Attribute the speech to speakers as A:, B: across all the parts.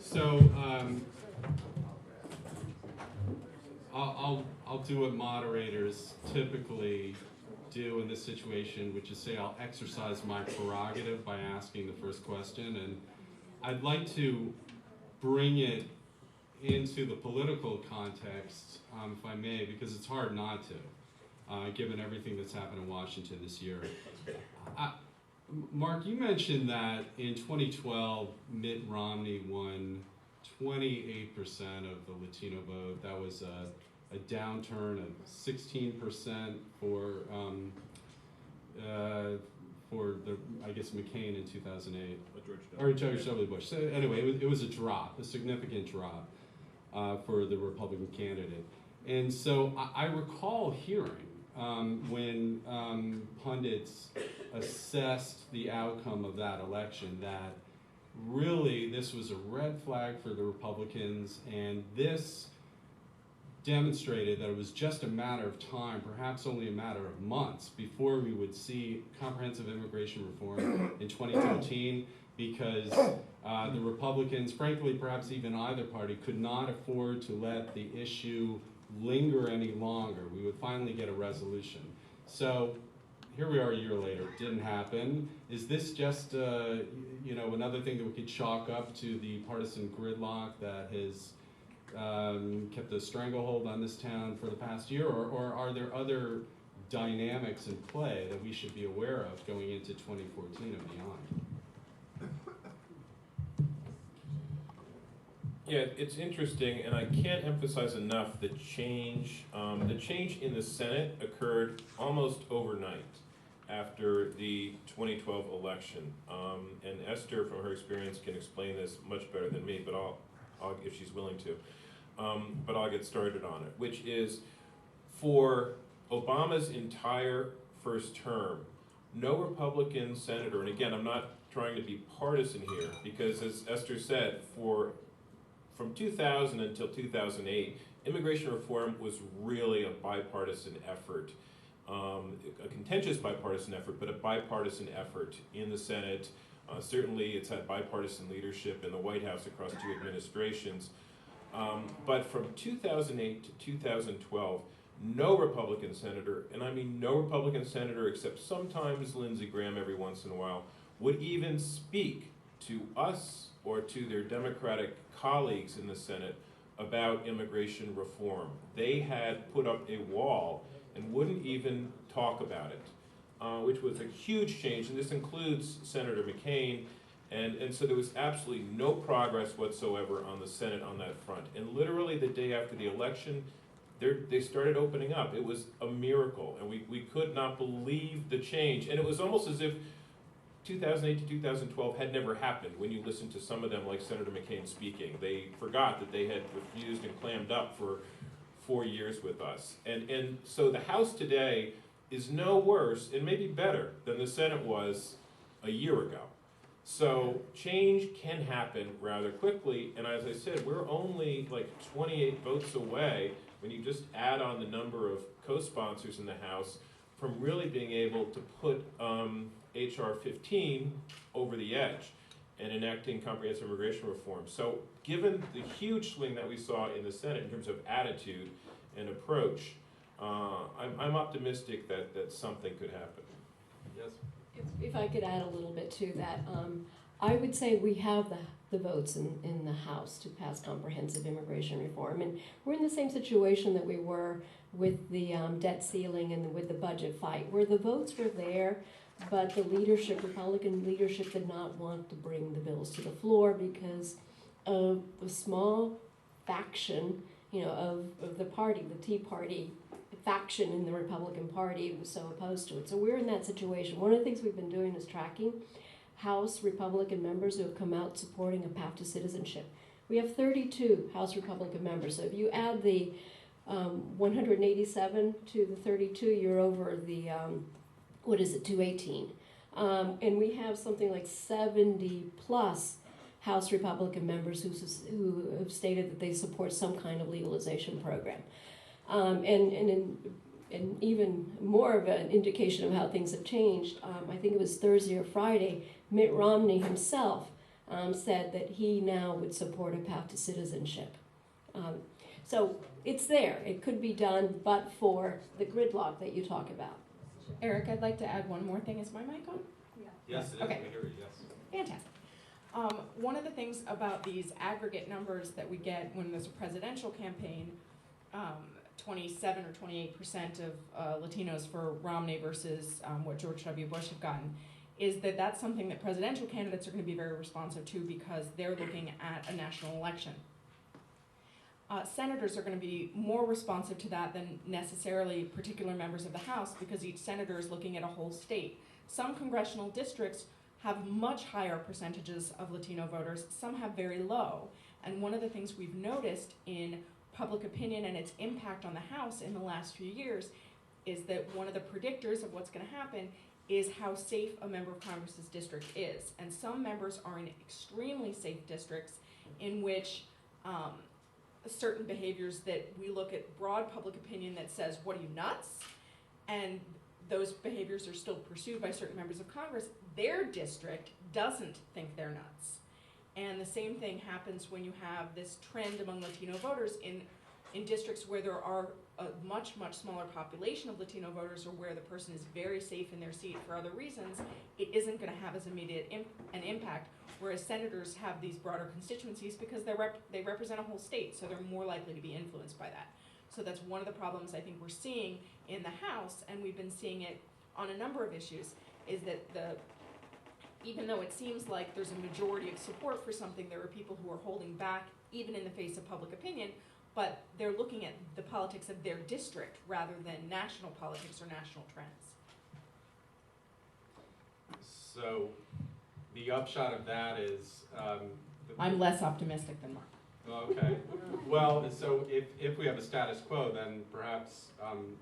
A: So I'll do what moderators typically do in this situation, which is say I'll exercise my prerogative by asking the first question, and I'd like to bring it into the political context, if I may, because it's hard not to, given everything that's happened in Washington this year. Mark, you mentioned that in 2012, Mitt Romney won 28% of the Latino vote. That was a downturn of 16% for the, I guess, McCain in 2008. Or George W. Bush. So anyway, it was a drop, a significant drop for the Republican candidate. And so I recall hearing when pundits assessed the outcome of that election that really this was a red flag for the Republicans, and this demonstrated that it was just a matter of time, perhaps only a matter of months, before we would see comprehensive immigration reform in 2013, because the Republicans, frankly, perhaps even either party, could not afford to let the issue linger any longer. We would finally get a resolution. So here we are a year later. It didn't happen. Is this just another thing that we could chalk up to the partisan gridlock that has kept a stranglehold on this town for the past year, or are there other dynamics in play that we should be aware of going into 2014 and beyond?
B: Yeah, it's interesting, and I can't emphasize enough the change in the Senate occurred almost overnight after the 2012 election. And Esther, from her experience, can explain this much better than me, but I'll if she's willing to. But I'll get started on it, which is for Obama's entire first term, no Republican senator, and again, I'm not trying to be partisan here, because as Esther said, from 2000 until 2008, immigration reform was really a bipartisan effort, a contentious bipartisan effort, but a bipartisan effort in the Senate. Certainly it's had bipartisan leadership in the White House across two administrations. But from 2008 to 2012, no Republican senator, and I mean no Republican senator except sometimes Lindsey Graham every once in a while, would even speak to us or to their Democratic colleagues in the Senate about immigration reform. They had put up a wall and wouldn't even talk about it, which was a huge change, and this includes Senator McCain, and so there was absolutely no progress whatsoever on the Senate on that front. And literally the day after the election, they started opening up. It was a miracle, and we could not believe the change, and it was almost as if 2008 to 2012 had never happened. When you listen to some of them, like Senator McCain speaking, they forgot that they had refused and clammed up for 4 years with us. And so the House today is no worse, and maybe better, than the Senate was a year ago. So change can happen rather quickly, and as I said, we're only like 28 votes away, when you just add on the number of co-sponsors in the House, from really being able to put H.R. 15 over the edge and enacting comprehensive immigration reform. So given the huge swing that we saw in the Senate in terms of attitude and approach, I'm optimistic that something could happen.
A: Yes?
C: If I could add a little bit to that, I would say we have the votes in the House to pass comprehensive immigration reform, and we're in the same situation that we were with the debt ceiling and with the budget fight, where the votes were there, but the leadership, Republican leadership, did not want to bring the bills to the floor because of the small faction, of the party, the Tea Party faction in the Republican Party was so opposed to it. So we're in that situation. One of the things we've been doing is tracking House Republican members who have come out supporting a path to citizenship. We have 32 House Republican members. So if you add the 187 to the 32, you're over the 218. And we have something like 70 plus House Republican members who have stated that they support some kind of legalization program. And even more of an indication of how things have changed, I think it was Thursday or Friday, Mitt Romney himself said that he now would support a path to citizenship. So it's there. It could be done, but for the gridlock that you talk about.
D: Eric, I'd like to add one more thing. Is my mic on?
A: Yes, it is.
D: Okay.
A: We hear you, yes.
D: Fantastic. One of the things about these aggregate numbers that we get when there's a presidential campaign, 27 or 28% of Latinos for Romney versus what George W. Bush have gotten, is that that's something that presidential candidates are going to be very responsive to because they're looking at a national election. Senators are going to be more responsive to that than necessarily particular members of the House because each senator is looking at a whole state. Some congressional districts have much higher percentages of Latino voters, some have very low. And one of the things we've noticed in public opinion and its impact on the House in the last few years is that one of the predictors of what's going to happen is how safe a member of Congress's district is. And some members are in extremely safe districts in which certain behaviors that we look at broad public opinion that says, what are you, nuts? And those behaviors are still pursued by certain members of Congress. Their district doesn't think they're nuts. And the same thing happens when you have this trend among Latino voters in districts where there are a much, much smaller population of Latino voters or where the person is very safe in their seat for other reasons. It isn't going to have as immediate an impact, whereas senators have these broader constituencies because they represent a whole state, so they're more likely to be influenced by that. So that's one of the problems I think we're seeing in the House, and we've been seeing it on a number of issues, is that even though it seems like there's a majority of support for something, there are people who are holding back even in the face of public opinion, but they're looking at the politics of their district rather than national politics or national trends.
A: So the upshot of that is...
D: I'm less optimistic than Mark.
A: Okay. Well, so if we have a status quo, then perhaps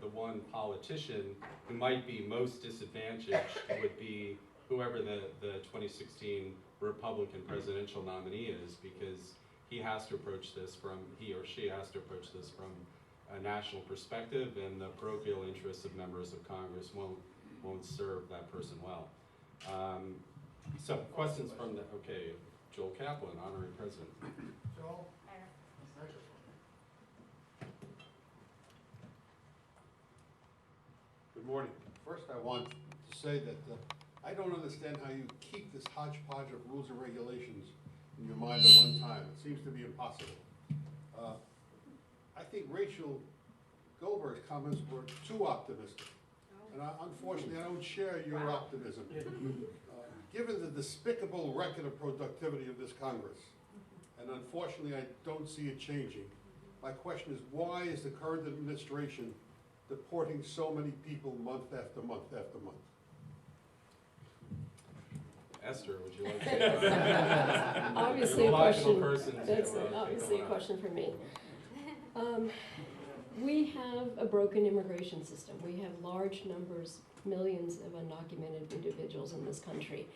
A: the one politician who might be most disadvantaged would be whoever the 2016 Republican presidential nominee is, because he or she has to approach this from a national perspective, and the parochial interests of members of Congress won't serve that person well. So questions from the, okay, Joel Kaplan, honorary president.
E: Joel? Good morning. First, I want to say that I don't understand how you keep this hodgepodge of rules and regulations in your mind at one time. It seems to be impossible. I think Rachel Goldberg's comments were too optimistic. And unfortunately, I don't share your optimism. Given the despicable record of productivity of this Congress, and unfortunately I don't see it changing, my question is, why is the current administration deporting so many people month after month after month?
A: Esther, would you like to?
C: Obviously
A: You're
C: a
A: logical
C: question.
A: person to,
C: That's
A: take
C: obviously
A: on
C: a
A: that.
C: question for me. We have a broken immigration system. We have large numbers, millions of undocumented individuals in this country.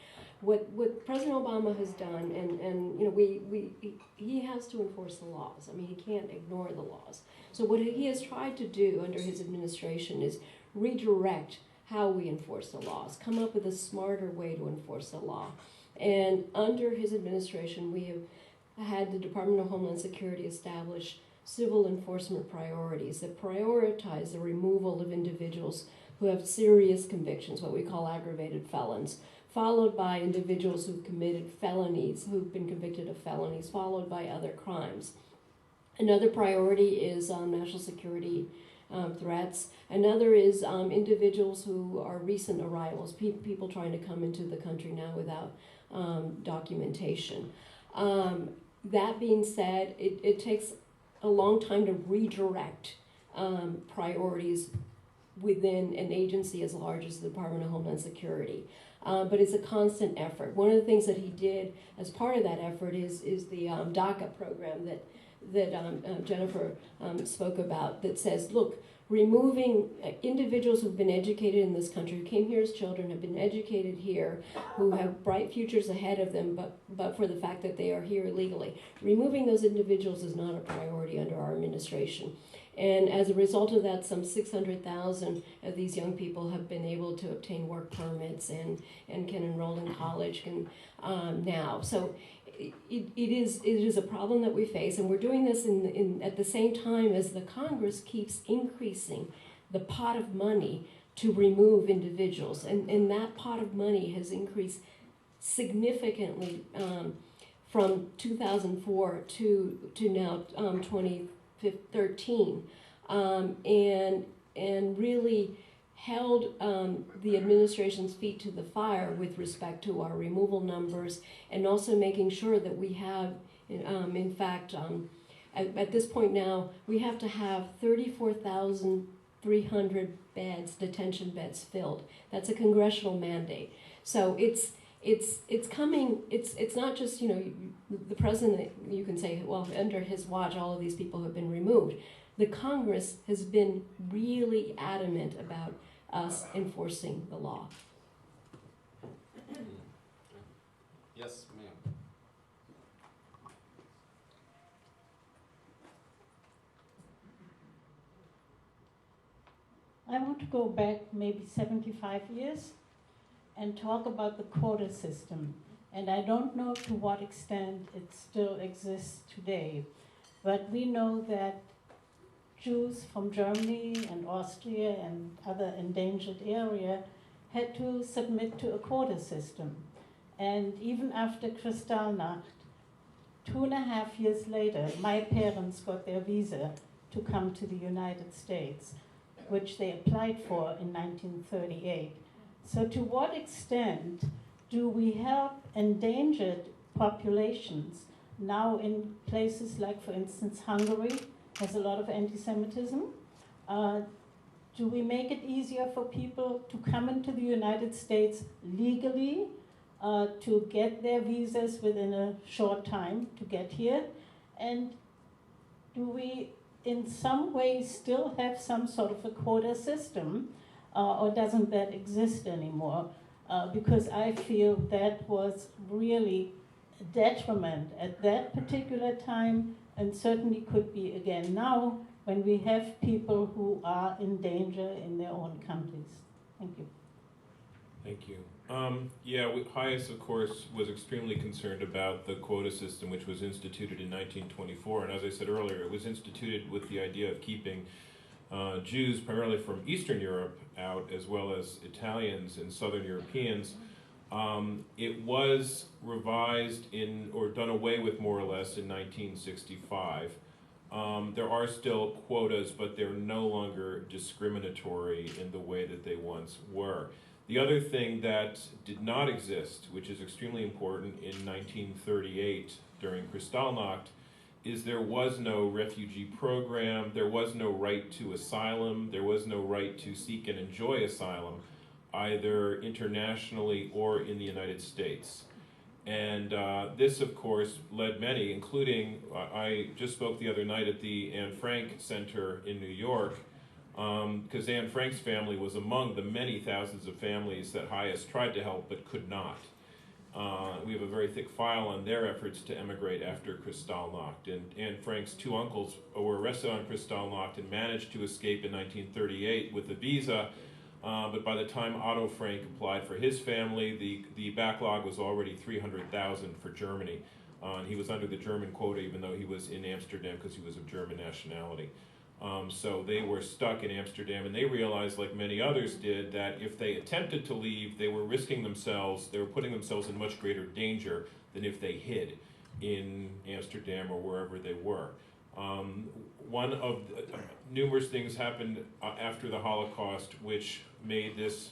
C: What President Obama has done, and you know, he has to enforce the laws. I mean, he can't ignore the laws. So what he has tried to do under his administration is redirect how we enforce the laws, come up with a smarter way to enforce the law. And under his administration, we have had the Department of Homeland Security establish civil enforcement priorities that prioritize the removal of individuals who have serious convictions, what we call aggravated felons, followed by individuals who've committed felonies, who've been convicted of felonies, followed by other crimes. Another priority is national security threats. Another is individuals who are recent arrivals, people trying to come into the country now without documentation. That being said, it takes a long time to redirect priorities within an agency as large as the Department of Homeland Security. But it's a constant effort. One of the things that he did as part of that effort is the DACA program that Jennifer spoke about, that says, look, removing individuals who've been educated in this country, who came here as children, have been educated here, who have bright futures ahead of them, but for the fact that they are here illegally. Removing those individuals is not a priority under our administration. And as a result of that, some 600,000 of these young people have been able to obtain work permits and can enroll in college now. So it is a problem that we face, and we're doing this at the same time as the Congress keeps increasing the pot of money to remove individuals, and that pot of money has increased significantly from 2004 to now 2013, and really held the administration's feet to the fire with respect to our removal numbers, and also making sure that we have, in fact, at this point now, we have to have 34,300 beds, detention beds filled. That's a congressional mandate. So it's coming. It's not just, you know, the president. You can say, well, under his watch, all of these people have been removed. The Congress has been really adamant about us enforcing the law.
A: Yes, ma'am.
F: I want to go back maybe 75 years and talk about the quota system. And I don't know to what extent it still exists today, but we know that Jews from Germany and Austria and other endangered areas had to submit to a quota system. And even after Kristallnacht, 2.5 years later, my parents got their visa to come to the United States, which they applied for in 1938. So to what extent do we help endangered populations now in places like, for instance, Hungary has a lot of anti-Semitism? Do we make it easier for people to come into the United States legally, to get their visas within a short time to get here? And do we in some way still have some sort of a quota system, or doesn't that exist anymore? Because I feel that was really a detriment at that particular time, and certainly could be again now when we have people who are in danger in their own countries. Thank you.
B: Thank you. HIAS, of course, was extremely concerned about the quota system, which was instituted in 1924. And as I said earlier, it was instituted with the idea of keeping Jews, primarily from Eastern Europe, out, as well as Italians and Southern Europeans. It was revised or done away with more or less in 1965. There are still quotas, but they're no longer discriminatory in the way that they once were. The other thing that did not exist, which is extremely important in 1938 during Kristallnacht, is there was no refugee program, there was no right to asylum, there was no right to seek and enjoy asylum, either internationally or in the United States. And this, of course, led many, including, I just spoke the other night at the Anne Frank Center in New York, because Anne Frank's family was among the many thousands of families that HIAS tried to help but could not. We have a very thick file on their efforts to emigrate after Kristallnacht. And Anne Frank's two uncles were arrested on Kristallnacht and managed to escape in 1938 with a visa. But by the time Otto Frank applied for his family, the backlog was already 300,000 for Germany. And he was under the German quota, even though he was in Amsterdam because he was of German nationality. So they were stuck in Amsterdam, and they realized, like many others did, that if they attempted to leave, they were risking themselves, they were putting themselves in much greater danger than if they hid in Amsterdam or wherever they were. One of the numerous things happened after the Holocaust which made this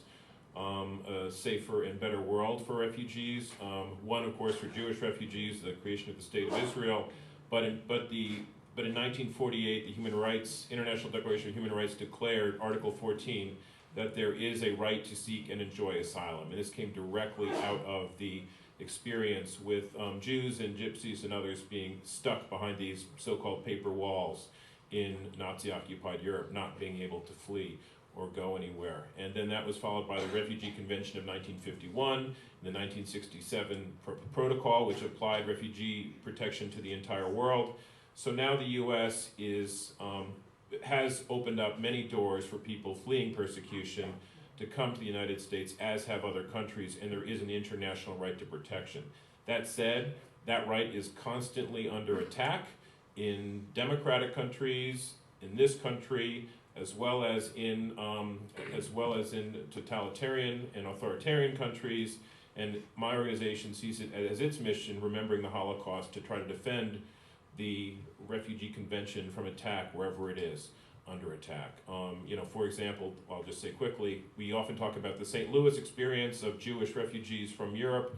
B: a safer and better world for refugees. One, of course, for Jewish refugees, the creation of the State of Israel, but in 1948, the International Declaration of Human Rights declared, Article 14, that there is a right to seek and enjoy asylum. And this came directly out of the experience with Jews and Gypsies and others being stuck behind these so-called paper walls in Nazi-occupied Europe, not being able to flee or go anywhere. And then that was followed by the Refugee Convention of 1951, and the 1967 Protocol, which applied refugee protection to the entire world. So now the U.S. has opened up many doors for people fleeing persecution to come to the United States, as have other countries, and there is an international right to protection. That said, That right is constantly under attack in democratic countries, in this country, as well as in totalitarian and authoritarian countries. And my organization sees it as its mission, remembering the Holocaust, to try to defend the Refugee Convention from attack wherever it is under attack. For example, I'll just say quickly, we often talk about the St. Louis experience of Jewish refugees from Europe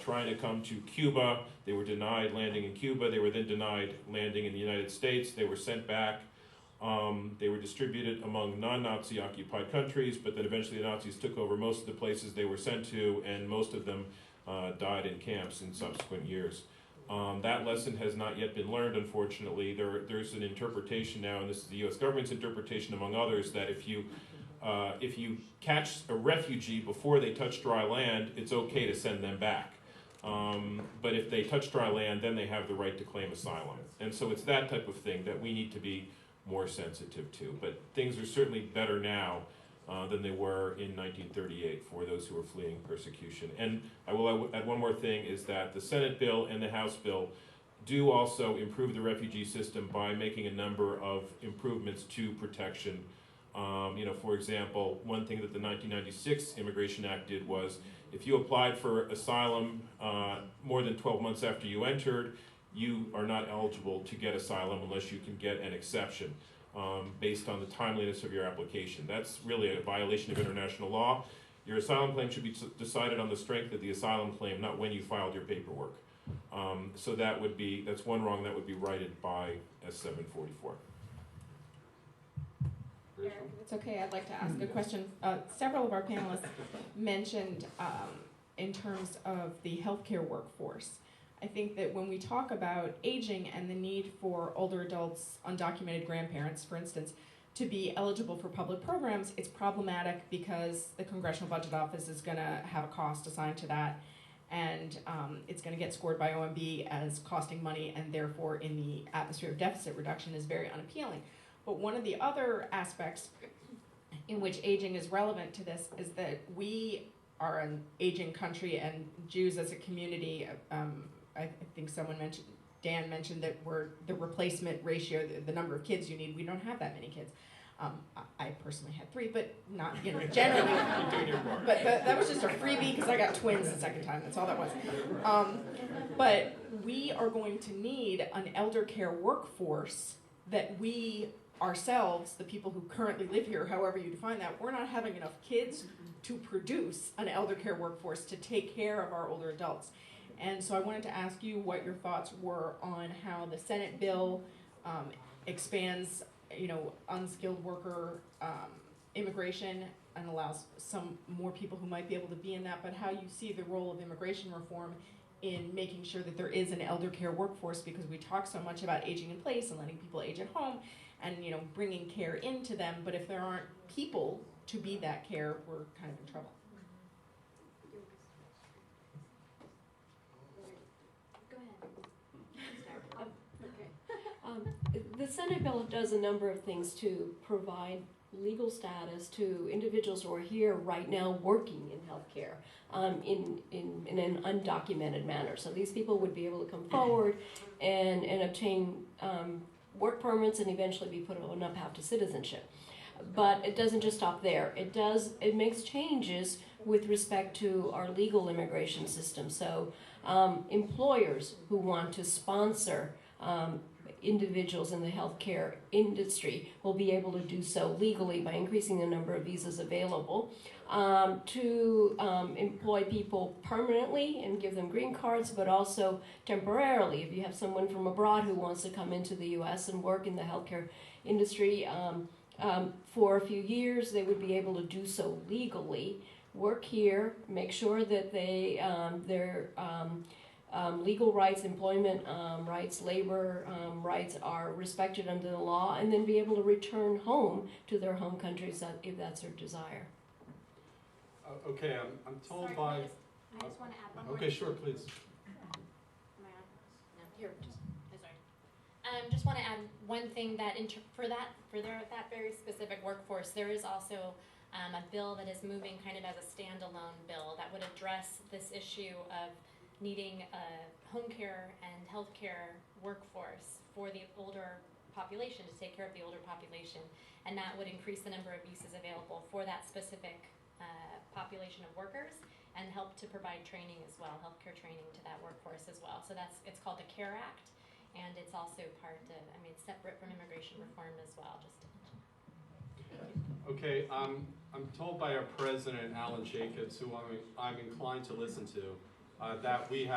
B: trying to come to Cuba. They were denied landing in Cuba. They were then denied landing in the United States. They were sent back. They were distributed among non-Nazi occupied countries, but then eventually the Nazis took over most of the places they were sent to, and most of them died in camps in subsequent years. That lesson has not yet been learned, unfortunately. There's an interpretation now, and this is the U.S. government's interpretation among others, that if you catch a refugee before they touch dry land, it's okay to send them back. But if they touch dry land, then they have the right to claim asylum. And so it's that type of thing that we need to be more sensitive to. But things are certainly better now than they were in 1938 for those who were fleeing persecution. And I will add one more thing, is that the Senate bill and the House bill do also improve the refugee system by making a number of improvements to protection. For example, one thing that the 1996 Immigration Act did was, if you applied for asylum more than 12 months after you entered, you are not eligible to get asylum unless you can get an exception based on the timeliness of your application. That's really a violation of international law. Your asylum claim should be decided on the strength of the asylum claim, not when you filed your paperwork. So that's one wrong that would be righted by S744.
D: If it's okay, I'd like to ask a question. Several of our panelists mentioned in terms of the healthcare workforce. I think that when we talk about aging and the need for older adults, undocumented grandparents, for instance, to be eligible for public programs, it's problematic because the Congressional Budget Office is going to have a cost assigned to that, and it's going to get scored by OMB as costing money, and therefore in the atmosphere of deficit reduction is very unappealing. But one of the other aspects in which aging is relevant to this is that we are an aging country, and Jews as a community, I think Dan mentioned that we're the replacement ratio, the number of kids you need. We don't have that many kids. I personally had 3, but not, generally. But that was just a freebie because I got twins the second time. That's all that was. But we are going to need an elder care workforce that we ourselves, the people who currently live here, however you define that, we're not having enough kids to produce an elder care workforce to take care of our older adults. And so I wanted to ask you what your thoughts were on how the Senate bill expands, unskilled worker immigration and allows some more people who might be able to be in that, but how you see the role of immigration reform in making sure that there is an elder care workforce, because we talk so much about aging in place and letting people age at home and bringing care into them, but if there aren't people to be that care, we're kind of in trouble.
C: The Senate bill does a number of things to provide legal status to individuals who are here right now working in healthcare in an undocumented manner. So these people would be able to come forward and obtain work permits and eventually be put on a path to citizenship. But it doesn't just stop there. It makes changes with respect to our legal immigration system. So employers who want to sponsor individuals in the healthcare industry will be able to do so legally by increasing the number of visas available to employ people permanently and give them green cards, but also temporarily. If you have someone from abroad who wants to come into the U.S. and work in the healthcare industry for a few years, they would be able to do so legally, work here, make sure that their legal rights, employment rights, labor rights are respected under the law, and then be able to return home to their home countries if that's their desire.
A: Okay, I'm told
G: Sorry,
A: by...
G: I just want to add one more.
A: Okay, sure, please.
G: Am I on? No, here, sorry. Just want to add one thing that for that very specific workforce, there is also a bill that is moving kind of as a standalone bill that would address this issue of needing a home care and healthcare workforce for the older population, to take care of the older population, and that would increase the number of uses available for that specific population of workers, and help to provide training as well, healthcare training to that workforce as well. So it's called the CARE Act, and it's also part of, it's separate from immigration reform as well, just to mention.
A: Okay, I'm told by our president, Alan Jacobs, who I'm inclined to listen to, that we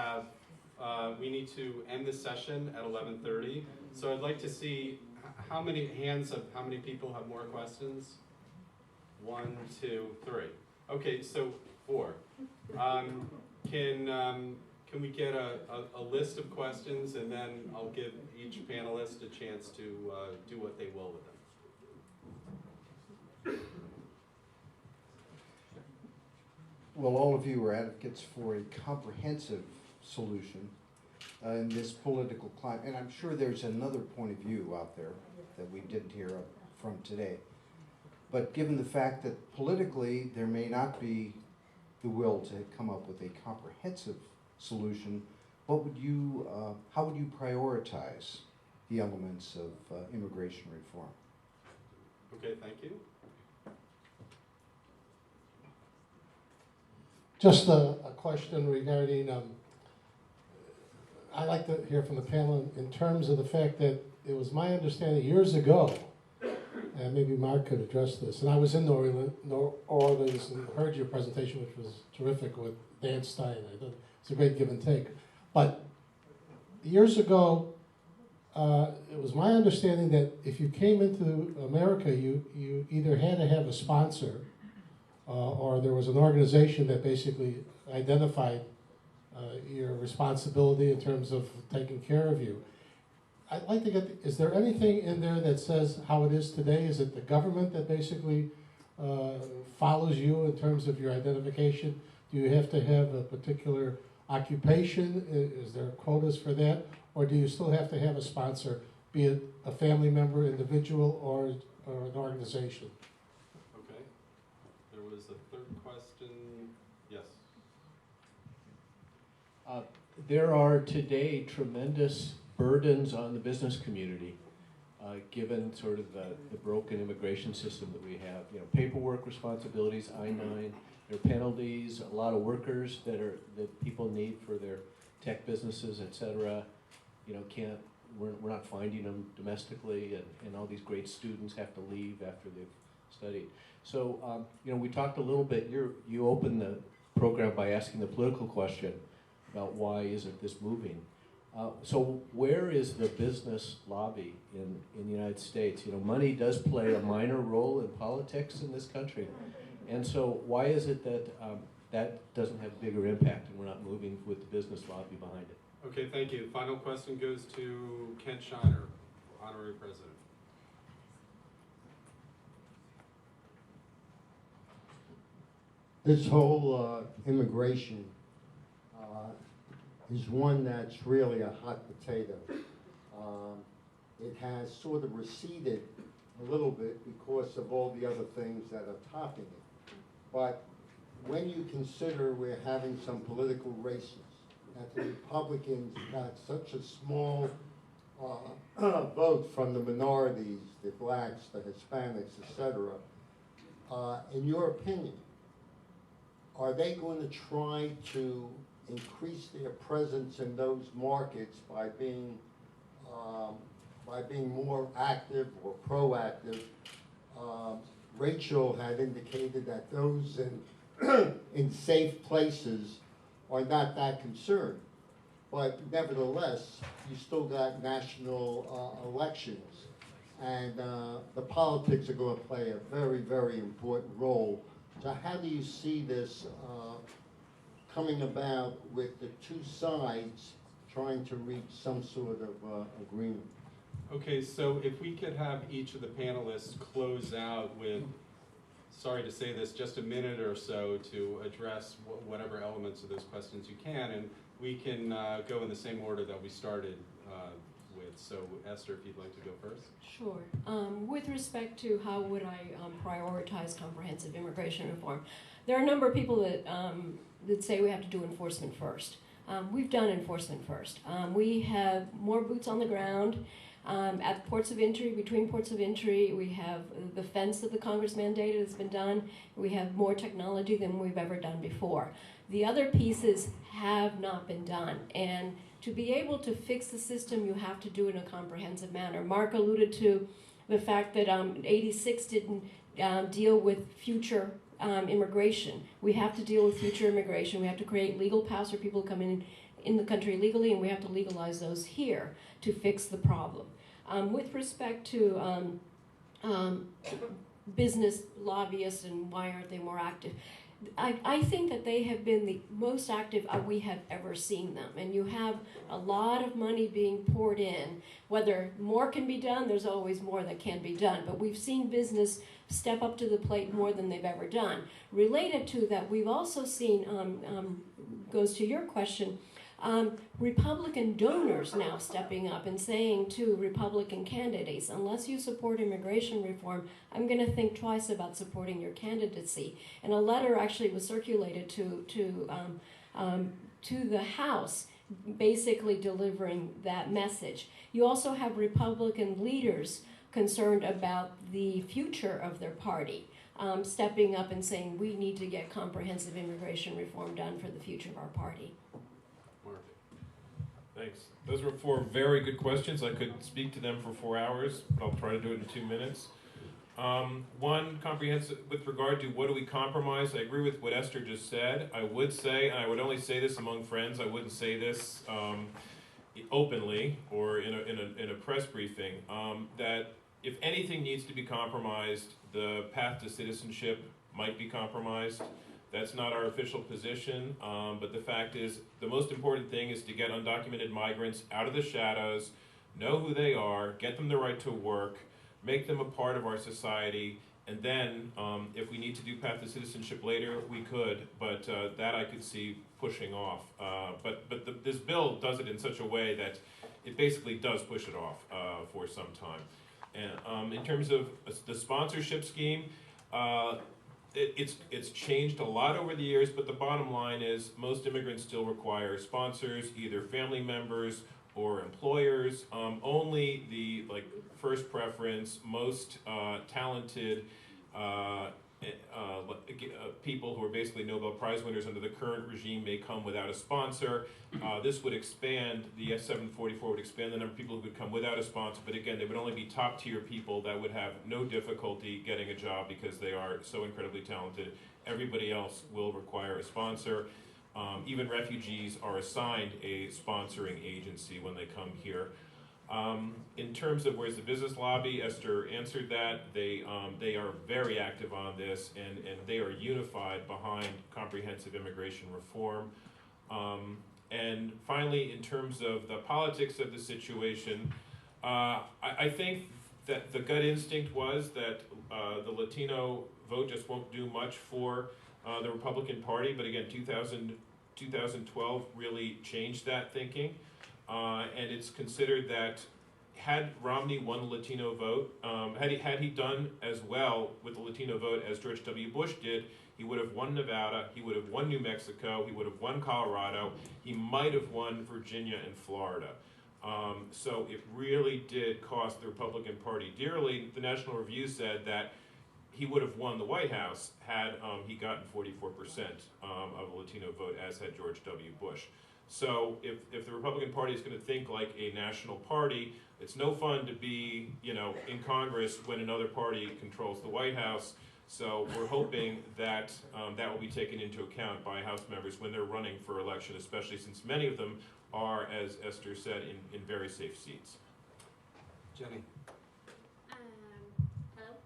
A: need to end the session at 11:30. So I'd like to see how many people have more questions? 1, 2, 3. Okay, so 4. Can we get a list of questions, and then I'll give each panelist a chance to do what they will with them.
H: Well, all of you are advocates for a comprehensive solution in this political climate, and I'm sure there's another point of view out there that we didn't hear from today. But given the fact that politically there may not be the will to come up with a comprehensive solution, how would you prioritize the elements of immigration reform?
A: Okay, thank you.
I: Just a question regarding, I'd like to hear from the panel in terms of the fact that it was my understanding years ago, and maybe Mark could address this, and I was in New Orleans and heard your presentation, which was terrific with Dan Stein. I thought it's a great give and take. But years ago, it was my understanding that if you came into America, you either had to have a sponsor or there was an organization that basically identified your responsibility in terms of taking care of you. I'd like to get, is there anything in there that says how it is today? Is it the government that basically follows you in terms of your identification? Do you have to have a particular occupation? Is there quotas for that? Or do you still have to have a sponsor, be it a family member, individual, or an organization?
A: Okay. There was a third question. Yes.
J: There are today tremendous burdens on the business community, given sort of the broken immigration system that we have. You know, paperwork responsibilities, I-9, there are penalties, a lot of workers that people need for their tech businesses, et cetera. You know, we're not finding them domestically, and all these great students have to leave after they've studied. So, you know, we talked a little bit, you opened the program by asking the political question about why isn't this moving? So where is the business lobby in the United States? You know, money does play a minor role in politics in this country. And so why is it that that doesn't have a bigger impact and we're not moving with the business lobby behind it?
A: Okay, thank you. Final question goes to Kent Shiner, Honorary President.
K: This whole immigration is one that's really a hot potato. It has sort of receded a little bit because of all the other things that are topping it. But when you consider we're having some political races, that the Republicans got such a small vote from the minorities, the blacks, the Hispanics, etc., in your opinion, are they going to try to increase their presence in those markets by being more active or proactive? Rachel had indicated that those in safe places are not that concerned, but nevertheless, you still got national elections, and the politics are going to play a very, very important role. So how do you see this coming about with the two sides trying to reach some sort of agreement?
A: Okay, so if we could have each of the panelists close out with, sorry to say this, just a minute or so to address whatever elements of those questions you can, and we can go in the same order that we started with. So Esther, if you'd like to go first.
C: Sure. With respect to how would I prioritize comprehensive immigration reform, there are a number of people that say we have to do enforcement first. we've done enforcement first. We have more boots on the ground at ports of entry, between ports of entry. We have the fence that the Congress mandated has been done. We have more technology than we've ever done before. The other pieces have not been done, and to be able to fix the system, you have to do it in a comprehensive manner. Mark alluded to the fact that 86 didn't deal with future immigration. We have to deal with future immigration. We have to create legal paths for people to come in the country legally, and we have to legalize those here to fix the problem. With respect to business lobbyists and why aren't they more active, I think that they have been the most active we have ever seen them. And you have a lot of money being poured in. Whether more can be done, there's always more that can be done. But we've seen business step up to the plate more than they've ever done. Related to that, we've also seen, goes to your question, Republican donors now stepping up and saying to Republican candidates, unless you support immigration reform, I'm going to think twice about supporting your candidacy. And a letter actually was circulated to the House, basically delivering that message. You also have Republican leaders concerned about the future of their party, stepping up and saying we need to get comprehensive immigration reform done for the future of our party.
B: Thanks. Those were 4 very good questions. I could speak to them for 4 hours, but I'll try to do it in 2 minutes. One, comprehensive, with regard to what do we compromise, I agree with what Esther just said. I would say, and I would only say this among friends, I wouldn't say this openly or in a press briefing, that if anything needs to be compromised, the path to citizenship might be compromised. That's not our official position, but the fact is, the most important thing is to get undocumented migrants out of the shadows, know who they are, get them the right to work, make them a part of our society, and then if we need to do path to citizenship later, we could, but that I could see pushing off. But this bill does it in such a way that it basically does push it off for some time. And in terms of the sponsorship scheme, it's changed a lot over the years, but the bottom line is most immigrants still require sponsors, either family members or employers. Only the first preference, most talented people who are basically Nobel Prize winners under the current regime may come without a sponsor. This would expand, the S-744 would expand the number of people who would come without a sponsor, but again, they would only be top tier people that would have no difficulty getting a job because they are so incredibly talented. Everybody else will require a sponsor. Even refugees are assigned a sponsoring agency when they come here. In terms of where's the business lobby, Esther answered that. They are very active on this, and they are unified behind comprehensive immigration reform. And finally, in terms of the politics of the situation, I think that the gut instinct was that the Latino vote just won't do much for the Republican Party, but again, 2012 really changed that thinking. And it's considered that had Romney won the Latino vote, had he done as well with the Latino vote as George W. Bush did, he would have won Nevada, he would have won New Mexico, he would have won Colorado, he might have won Virginia and Florida. So it really did cost the Republican Party dearly. The National Review said that he would have won the White House had he gotten 44% of the Latino vote, as had George W. Bush. So if the Republican Party is going to think like a national party, it's no fun to be, in Congress when another party controls the White House. So we're hoping that that will be taken into account by House members when they're running for election, especially since many of them are, as Esther said, in very safe seats.
A: Jenny.
G: Hello?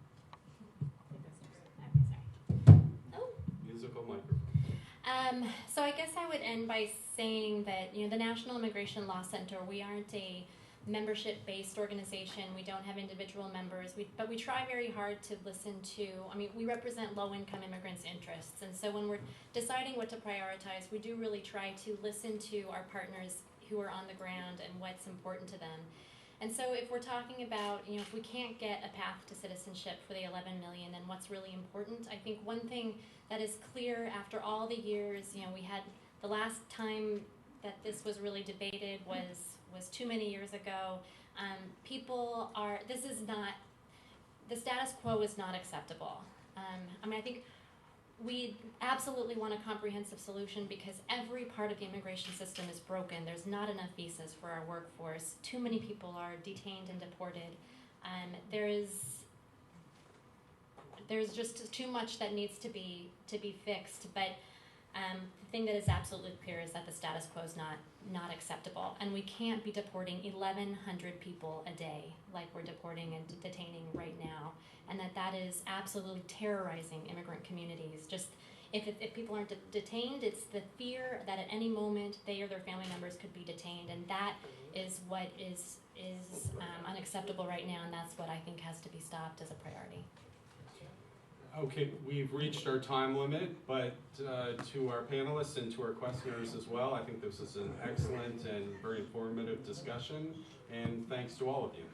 G: Okay, sorry. Oh.
A: Musical microphone.
G: So I guess I would end by saying that, the National Immigration Law Center, we aren't a membership-based organization. We don't have individual members, but we try very hard to listen to, we represent low-income immigrants' interests, and so when we're deciding what to prioritize, we do really try to listen to our partners who are on the ground and what's important to them. And so if we're talking about, if we can't get a path to citizenship for the 11 million, then what's really important? I think one thing that is clear after all the years, we had the last time that this was really debated was too many years ago. The status quo is not acceptable. I mean, I think we absolutely want a comprehensive solution because every part of the immigration system is broken. There's not enough visas for our workforce. Too many people are detained and deported. There's just too much that needs to be fixed. But the thing that is absolutely clear is that the status quo is not acceptable, and we can't be deporting 1,100 people a day like we're deporting and detaining right now, and that is absolutely terrorizing immigrant communities. Just if people aren't detained, it's the fear that at any moment they or their family members could be detained, and that is what is unacceptable right now, and that's what I think has to be stopped as a priority.
A: Okay, we've reached our time limit, but to our panelists and to our questioners as well, I think this is an excellent and very informative discussion, and thanks to all of you.